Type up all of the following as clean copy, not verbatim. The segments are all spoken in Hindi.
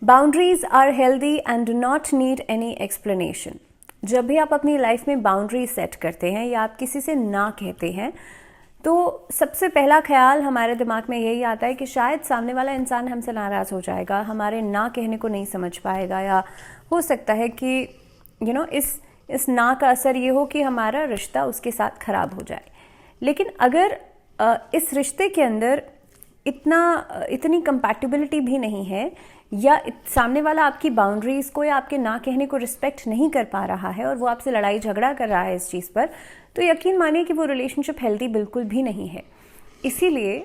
Boundaries are healthy and do not need any explanation. जब भी आप अपनी लाइफ में बाउंड्री सेट करते हैं या आप किसी से ना कहते हैं तो सबसे पहला ख्याल हमारे दिमाग में यही आता है कि शायद सामने वाला इंसान हमसे नाराज़ हो जाएगा, हमारे ना कहने को नहीं समझ पाएगा, या हो सकता है कि इस ना का असर ये हो कि हमारा रिश्ता उसके साथ ख़राब हो जाए। लेकिन अगर इस रिश्ते के अंदर इतनी कंपैटिबिलिटी भी नहीं है या सामने वाला आपकी बाउंड्रीज़ को या आपके ना कहने को रिस्पेक्ट नहीं कर पा रहा है और वो आपसे लड़ाई झगड़ा कर रहा है इस चीज़ पर, तो यकीन मानिए कि वो रिलेशनशिप हेल्दी बिल्कुल भी नहीं है। इसीलिए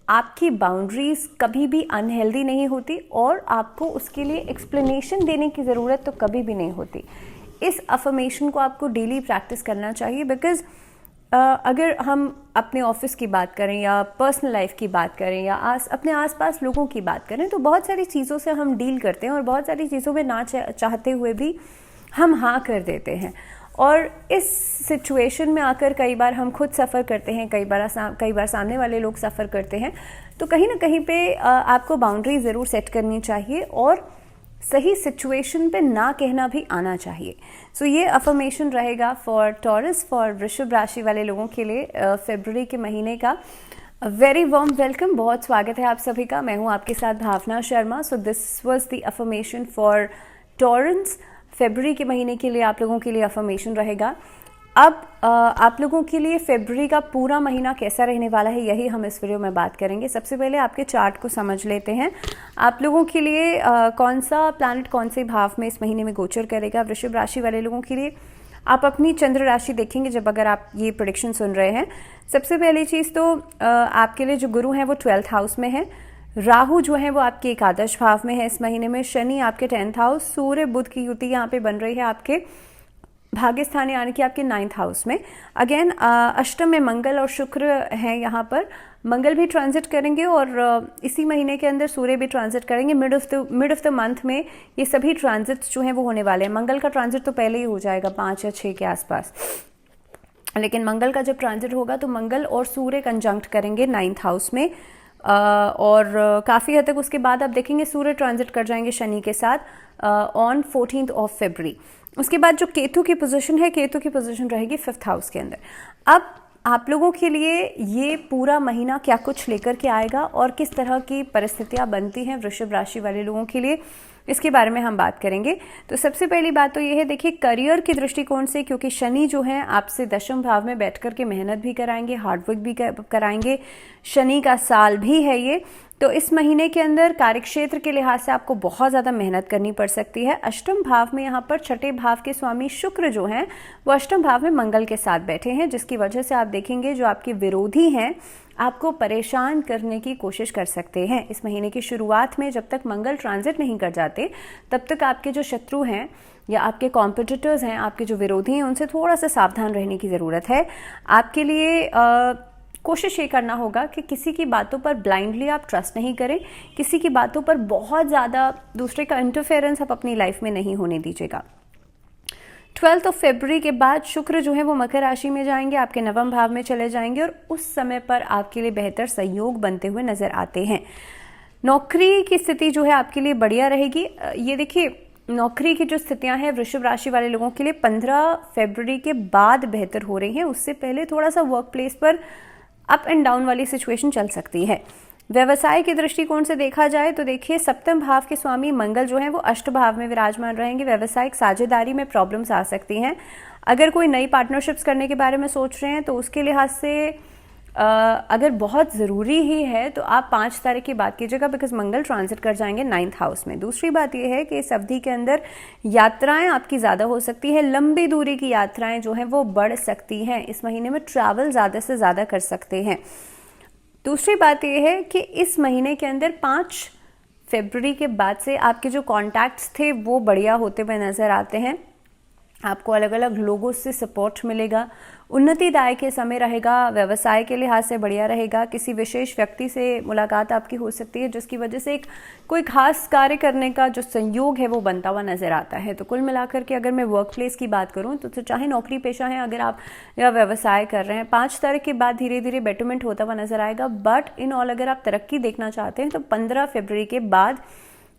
आपकी बाउंड्रीज़ कभी भी अनहेल्दी नहीं होती और आपको उसके लिए एक्सप्लेनेशन देने की ज़रूरत तो कभी भी नहीं होती। इस अफर्मेशन को आपको डेली प्रैक्टिस करना चाहिए, बिकॉज़ अगर हम अपने ऑफिस की बात करें या पर्सनल लाइफ की बात करें या अपने आसपास लोगों की बात करें तो बहुत सारी चीज़ों से हम डील करते हैं और बहुत सारी चीज़ों में ना चाहते हुए भी हम हाँ कर देते हैं। और इस सिचुएशन में आकर कई बार हम खुद सफ़र करते हैं, कई बार सामने वाले लोग सफ़र करते हैं। तो कहीं ना कहीं पे आपको बाउंड्री ज़रूर सेट करनी चाहिए और सही सिचुएशन पे ना कहना भी आना चाहिए। सो ये अफर्मेशन रहेगा फॉर टॉरस, फॉर वृषभ राशि वाले लोगों के लिए फरवरी के महीने का। वेरी वार्म वेलकम, बहुत स्वागत है आप सभी का। मैं हूँ आपके साथ Bhavna Sharma. So this was the affirmation for Taurus. फरवरी के महीने के लिए आप लोगों के लिए अफर्मेशन रहेगा। अब आप लोगों के लिए फरवरी का पूरा महीना कैसा रहने वाला है यही हम इस वीडियो में बात करेंगे। सबसे पहले आपके चार्ट को समझ लेते हैं। आप लोगों के लिए कौन सा प्लैनेट कौन से भाव में इस महीने में गोचर करेगा। वृषभ राशि वाले लोगों के लिए आप अपनी चंद्र राशि देखेंगे जब अगर आप ये प्रेडिक्शन सुन रहे हैं। सबसे पहली चीज़ तो आपके लिए जो गुरु हैं वो 12th हाउस में है, राहु जो है वो आपके एकादश भाव में है इस महीने में, शनि आपके 10th हाउस, सूर्य बुध की युति यहाँ पे बन रही है आपके भाग्य स्थान यानी कि आपके 9th हाउस में। अगेन अष्टम में मंगल और शुक्र हैं यहाँ पर। मंगल भी ट्रांजिट करेंगे और इसी महीने के अंदर सूर्य भी ट्रांजिट करेंगे। मिड ऑफ द मंथ में ये सभी ट्रांजिट्स जो हैं वो होने वाले हैं। मंगल का ट्रांजिट तो पहले ही हो जाएगा 5 या 6 के आसपास, लेकिन मंगल का जब ट्रांजिट होगा तो मंगल और सूर्य कंजंक्ट करेंगे 9th हाउस में। और काफ़ी हद तक उसके बाद आप देखेंगे सूर्य ट्रांजिट कर जाएंगे शनि के साथ ऑन 14th ऑफ फरवरी। उसके बाद जो केतु की पोजीशन है, केतु की पोजीशन रहेगी 5th हाउस के अंदर। अब आप लोगों के लिए ये पूरा महीना क्या कुछ लेकर के आएगा और किस तरह की परिस्थितियां बनती हैं वृषभ राशि वाले लोगों के लिए, इसके बारे में हम बात करेंगे। तो सबसे पहली बात तो ये है, देखिए करियर के दृष्टिकोण से, क्योंकि शनि जो है आपसे दशम भाव में बैठ कर के मेहनत भी कराएंगे, हार्डवर्क भी कराएंगे। शनि का साल भी है ये, तो इस महीने के अंदर कार्यक्षेत्र के लिहाज से आपको बहुत ज़्यादा मेहनत करनी पड़ सकती है। अष्टम भाव में यहाँ पर छठे भाव के स्वामी शुक्र जो हैं वो अष्टम भाव में मंगल के साथ बैठे हैं, जिसकी वजह से आप देखेंगे जो आपके विरोधी हैं आपको परेशान करने की कोशिश कर सकते हैं। इस महीने की शुरुआत में जब तक मंगल ट्रांजिट नहीं कर जाते तब तक आपके जो शत्रु हैं या आपके कॉम्पिटिटर्स हैं, आपके जो विरोधी हैं, उनसे थोड़ा सा सावधान रहने की ज़रूरत है। आपके लिए कोशिश ये करना होगा कि किसी की बातों पर ब्लाइंडली आप ट्रस्ट नहीं करें, किसी की बातों पर बहुत ज़्यादा दूसरे का इंटरफेरेंस आप अपनी लाइफ में नहीं होने दीजिएगा। 12th ऑफ फरवरी के बाद शुक्र जो है वो मकर राशि में जाएंगे, आपके नवम भाव में चले जाएंगे और उस समय पर आपके लिए बेहतर सहयोग बनते हुए नजर आते हैं। नौकरी की स्थिति जो है आपके लिए बढ़िया रहेगी। ये देखिए नौकरी की जो स्थितियां हैं वृषभ राशि वाले लोगों के लिए 15 फरवरी के बाद बेहतर हो रही हैं। उससे पहले थोड़ा सा वर्क प्लेस पर अप एंड डाउन वाली सिचुएशन चल सकती है। व्यवसाय के दृष्टिकोण से देखा जाए तो देखिए सप्तम भाव के स्वामी मंगल जो हैं वो अष्ट भाव में विराजमान रहेंगे। व्यवसायिक साझेदारी में प्रॉब्लम्स आ सकती हैं। अगर कोई नई पार्टनरशिप्स करने के बारे में सोच रहे हैं तो उसके लिहाज से अगर बहुत ज़रूरी ही है तो आप 5 तारीख की बात कीजिएगा, बिकॉज मंगल ट्रांजिट कर जाएंगे 9th हाउस में। दूसरी बात यह है कि इस अवधि के अंदर यात्राएं आपकी ज़्यादा हो सकती हैं, लंबी दूरी की यात्राएं जो हैं वो बढ़ सकती हैं। इस महीने में ट्रैवल ज़्यादा से ज़्यादा कर सकते हैं। दूसरी बात यह है कि इस महीने के अंदर 5 फरवरी के बाद से आपके जो कॉन्टैक्ट्स थे वो बढ़िया होते हुए नज़र आते हैं। आपको अलग अलग लोगों से सपोर्ट मिलेगा, उन्नतिदायक के समय रहेगा, व्यवसाय के लिहाज से बढ़िया रहेगा। किसी विशेष व्यक्ति से मुलाकात आपकी हो सकती है जिसकी वजह से एक कोई खास कार्य करने का जो संयोग है वो बनता हुआ नजर आता है। तो कुल मिलाकर के अगर मैं वर्क प्लेस की बात करूं तो चाहे नौकरी पेशा है अगर आप या व्यवसाय कर रहे हैं, 5 तारीख के बाद धीरे धीरे बेटरमेंट होता हुआ नजर आएगा। बट इन ऑल अगर आप तरक्की देखना चाहते हैं तो 15 फरवरी के बाद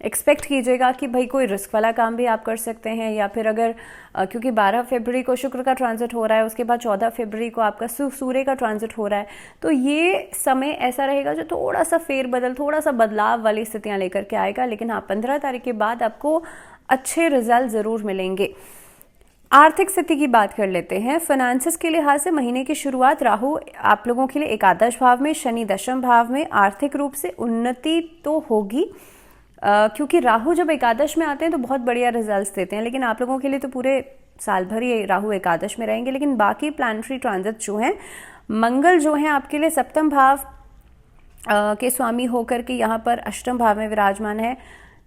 एक्सपेक्ट कीजिएगा कि भाई कोई रिस्क वाला काम भी आप कर सकते हैं, या फिर अगर क्योंकि 12 फरवरी को शुक्र का ट्रांजिट हो रहा है, उसके बाद 14 फरवरी को आपका सूर्य का ट्रांजिट हो रहा है, तो ये समय ऐसा रहेगा जो थोड़ा सा फेरबदल, थोड़ा सा बदलाव वाली स्थितियां लेकर के आएगा। लेकिन हाँ, 15 तारीख के बाद आपको अच्छे रिजल्ट ज़रूर मिलेंगे। आर्थिक स्थिति की बात कर लेते हैं। फाइनेंसेस के लिहाज से महीने की शुरुआत राहु आप लोगों के लिए एकादश भाव में, शनि दशम भाव में। आर्थिक रूप से उन्नति तो होगी, क्योंकि राहु जब एकादश में आते हैं तो बहुत बढ़िया रिजल्ट्स देते हैं, लेकिन आप लोगों के लिए तो पूरे साल भर ही राहु एकादश में रहेंगे। लेकिन बाकी प्लानिटरी ट्रांजिट जो हैं, मंगल जो हैं आपके लिए सप्तम भाव के स्वामी होकर के यहाँ पर अष्टम भाव में विराजमान है।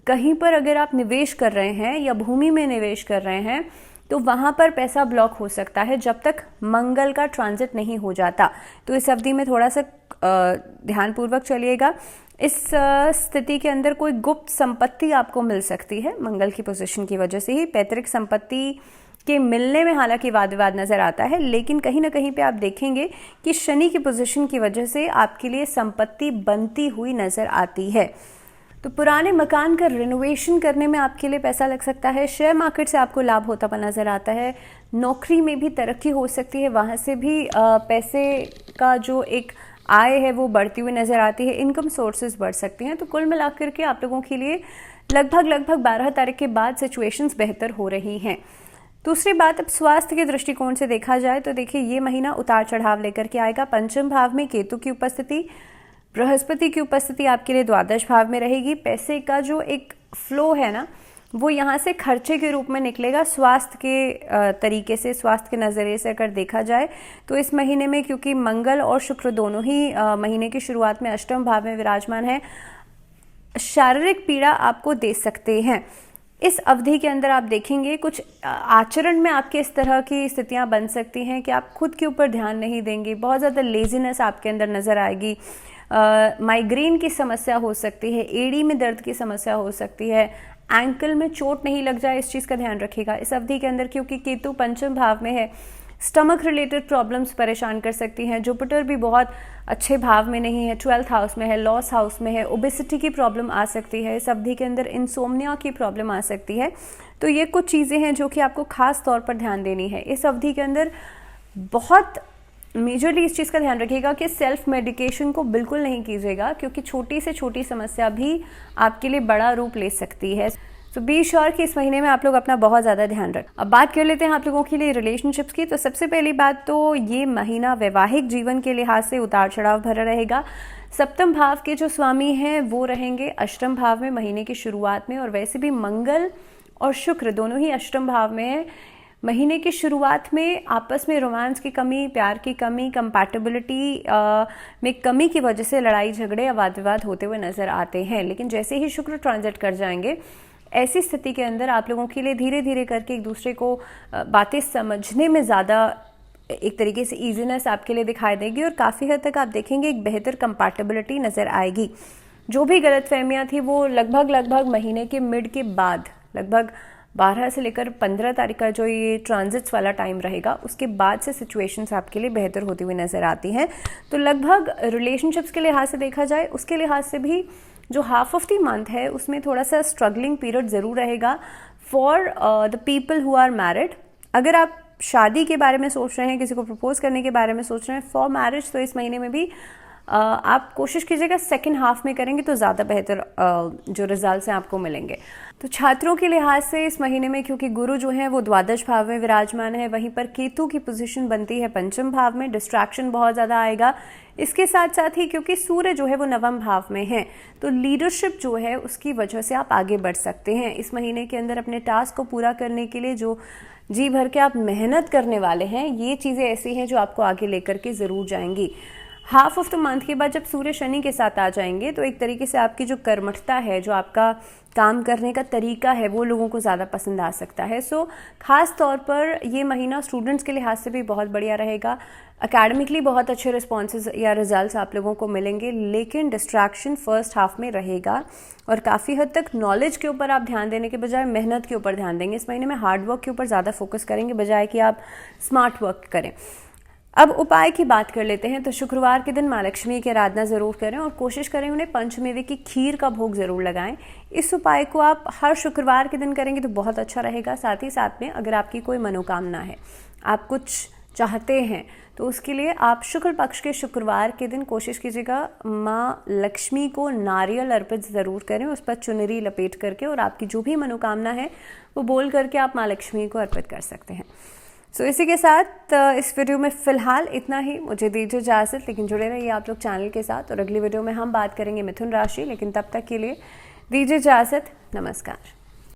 कहीं पर अगर आप निवेश कर रहे हैं या भूमि में निवेश कर रहे हैं तो वहाँ पर पैसा ब्लॉक हो सकता है जब तक मंगल का ट्रांजिट नहीं हो जाता। तो इस अवधि में थोड़ा सा ध्यानपूर्वक चलिएगा। इस स्थिति के अंदर कोई गुप्त संपत्ति आपको मिल सकती है मंगल की पोजीशन की वजह से ही। पैतृक संपत्ति के मिलने में हालांकि वाद विवाद नजर आता है, लेकिन कहीं ना कहीं पे आप देखेंगे कि शनि की पोजीशन की वजह से आपके लिए संपत्ति बनती हुई नजर आती है। तो पुराने मकान का रिनोवेशन करने में आपके लिए पैसा लग सकता है। शेयर मार्केट से आपको लाभ होता हुआ नजर आता है। नौकरी में भी तरक्की हो सकती है, वहाँ से भी पैसे का जो एक आय है वो बढ़ती हुई नजर आती है। इनकम सोर्सेज बढ़ सकती हैं। तो कुल मिलाकर के आप लोगों के लिए लगभग 12 तारीख के बाद सिचुएशंस बेहतर हो रही हैं। दूसरी बात, अब स्वास्थ्य के दृष्टिकोण से देखा जाए तो देखिए ये महीना उतार चढ़ाव लेकर के आएगा। पंचम भाव में केतु की उपस्थिति, बृहस्पति की उपस्थिति आपके लिए द्वादश भाव में रहेगी। पैसे का जो एक फ्लो है ना, वो यहाँ से खर्चे के रूप में निकलेगा। स्वास्थ्य के तरीके से, स्वास्थ्य के नज़रिए से अगर देखा जाए तो इस महीने में, क्योंकि मंगल और शुक्र दोनों ही महीने की शुरुआत में अष्टम भाव में विराजमान है, शारीरिक पीड़ा आपको दे सकते हैं। इस अवधि के अंदर आप देखेंगे कुछ आचरण में आपके इस तरह की स्थितियां बन सकती हैं कि आप खुद के ऊपर ध्यान नहीं देंगे, बहुत ज़्यादा लेजीनेस आपके अंदर नज़र आएगी। माइग्रेन की समस्या हो सकती है, एड़ी में दर्द की समस्या हो सकती है, एंकल में चोट नहीं लग जाए, इस चीज़ का ध्यान रखिएगा इस अवधि के अंदर, क्योंकि केतु पंचम भाव में है। स्टमक रिलेटेड प्रॉब्लम्स परेशान कर सकती हैं। जुपिटर भी बहुत अच्छे भाव में नहीं है, 12th हाउस में है, लॉस हाउस में है। ओबेसिटी की प्रॉब्लम आ सकती है इस अवधि के अंदर, इंसोम्निया की प्रॉब्लम आ सकती है। तो ये कुछ चीज़ें हैं जो कि आपको खास तौर पर ध्यान देनी है इस अवधि के अंदर। बहुत मेजरली इस चीज़ का ध्यान रखिएगा कि सेल्फ मेडिकेशन को बिल्कुल नहीं कीजिएगा, क्योंकि छोटी से छोटी समस्या भी आपके लिए बड़ा रूप ले सकती है। तो बी श्योर कि इस महीने में आप लोग अपना बहुत ज़्यादा ध्यान रखें। अब बात कर लेते हैं आप लोगों के लिए रिलेशनशिप्स की। तो सबसे पहली बात तो ये महीना वैवाहिक जीवन के लिहाज से उतार चढ़ाव भरा रहेगा। सप्तम भाव के जो स्वामी हैं वो रहेंगे अष्टम भाव में महीने की शुरुआत में, और वैसे भी मंगल और शुक्र दोनों ही अष्टम भाव में है। महीने की शुरुआत में आपस में रोमांस की कमी, प्यार की कमी, कंपैटिबिलिटी में कमी की वजह से लड़ाई झगड़े या वाद विवाद होते हुए नजर आते हैं। लेकिन जैसे ही शुक्र ट्रांजिट कर जाएंगे, ऐसी स्थिति के अंदर आप लोगों के लिए धीरे धीरे करके एक दूसरे को बातें समझने में ज़्यादा एक तरीके से ईजीनेस आपके लिए दिखाई देगी, और काफ़ी हद तक आप देखेंगे एक बेहतर कंपैटिबिलिटी नज़र आएगी। जो भी गलतफहमियां थी वो लगभग महीने के मिड के बाद, लगभग 12 से लेकर 15 तारीख का जो ये ट्रांजिट्स वाला टाइम रहेगा, उसके बाद से सिचुएशंस आपके लिए बेहतर होती हुई नज़र आती हैं। तो लगभग रिलेशनशिप्स के लिहाज से देखा जाए, उसके लिहाज से भी जो हाफ ऑफ द मंथ है उसमें थोड़ा सा स्ट्रगलिंग पीरियड ज़रूर रहेगा for the people who are married. अगर आप शादी के बारे में सोच रहे हैं, किसी को प्रपोज करने के बारे में सोच रहे हैं फॉर मैरिज, तो इस महीने में भी आप कोशिश कीजिएगा सेकेंड हाफ में करेंगे तो ज़्यादा बेहतर जो रिजल्ट्स हैं आपको मिलेंगे। तो छात्रों के लिहाज से इस महीने में, क्योंकि गुरु जो है वो द्वादश भाव में विराजमान है, वहीं पर केतु की पोजीशन बनती है पंचम भाव में, डिस्ट्रैक्शन बहुत ज़्यादा आएगा। इसके साथ साथ ही क्योंकि सूर्य जो है वो नवम भाव में है, तो लीडरशिप जो है उसकी वजह से आप आगे बढ़ सकते हैं इस महीने के अंदर। अपने टास्क को पूरा करने के लिए जो जी भर के आप मेहनत करने वाले हैं, ये चीज़ें ऐसी हैं जो आपको आगे लेकर के ज़रूर जाएंगी। हाफ ऑफ द मंथ के बाद जब सूर्य शनि के साथ आ जाएंगे तो एक तरीके से आपकी जो कर्मठता है, जो आपका काम करने का तरीका है, वो लोगों को ज़्यादा पसंद आ सकता है। सो खास तौर पर ये महीना स्टूडेंट्स के लिहाज से भी बहुत बढ़िया रहेगा। एकेडमिकली बहुत अच्छे रिस्पॉन्सेज या रिजल्ट्स आप लोगों को मिलेंगे, लेकिन डिस्ट्रैक्शन फर्स्ट हाफ में रहेगा और काफ़ी हद तक नॉलेज के ऊपर आप ध्यान देने के बजाय मेहनत के ऊपर ध्यान देंगे। इस महीने में हार्ड वर्क के ऊपर ज़्यादा फोकस करेंगे बजाय कि आप स्मार्ट वर्क करें। अब उपाय की बात कर लेते हैं। तो शुक्रवार के दिन माँ लक्ष्मी की आराधना ज़रूर करें और कोशिश करें उन्हें पंचमेवे की खीर का भोग ज़रूर लगाएं। इस उपाय को आप हर शुक्रवार के दिन करेंगे तो बहुत अच्छा रहेगा। साथ ही साथ में अगर आपकी कोई मनोकामना है, आप कुछ चाहते हैं, तो उसके लिए आप शुक्ल पक्ष के शुक्रवार के दिन कोशिश कीजिएगा माँ लक्ष्मी को नारियल अर्पित ज़रूर करें, उस पर चुनरी लपेट करके, और आपकी जो भी मनोकामना है वो बोल करके आप माँ लक्ष्मी को अर्पित कर सकते हैं। सो इसी के साथ इस वीडियो में फ़िलहाल इतना ही। मुझे दीजिए इजाज़त, लेकिन जुड़े रहिए आप लोग चैनल के साथ, और अगली वीडियो में हम बात करेंगे मिथुन राशि। लेकिन तब तक के लिए दीजिए इजाज़त, नमस्कार।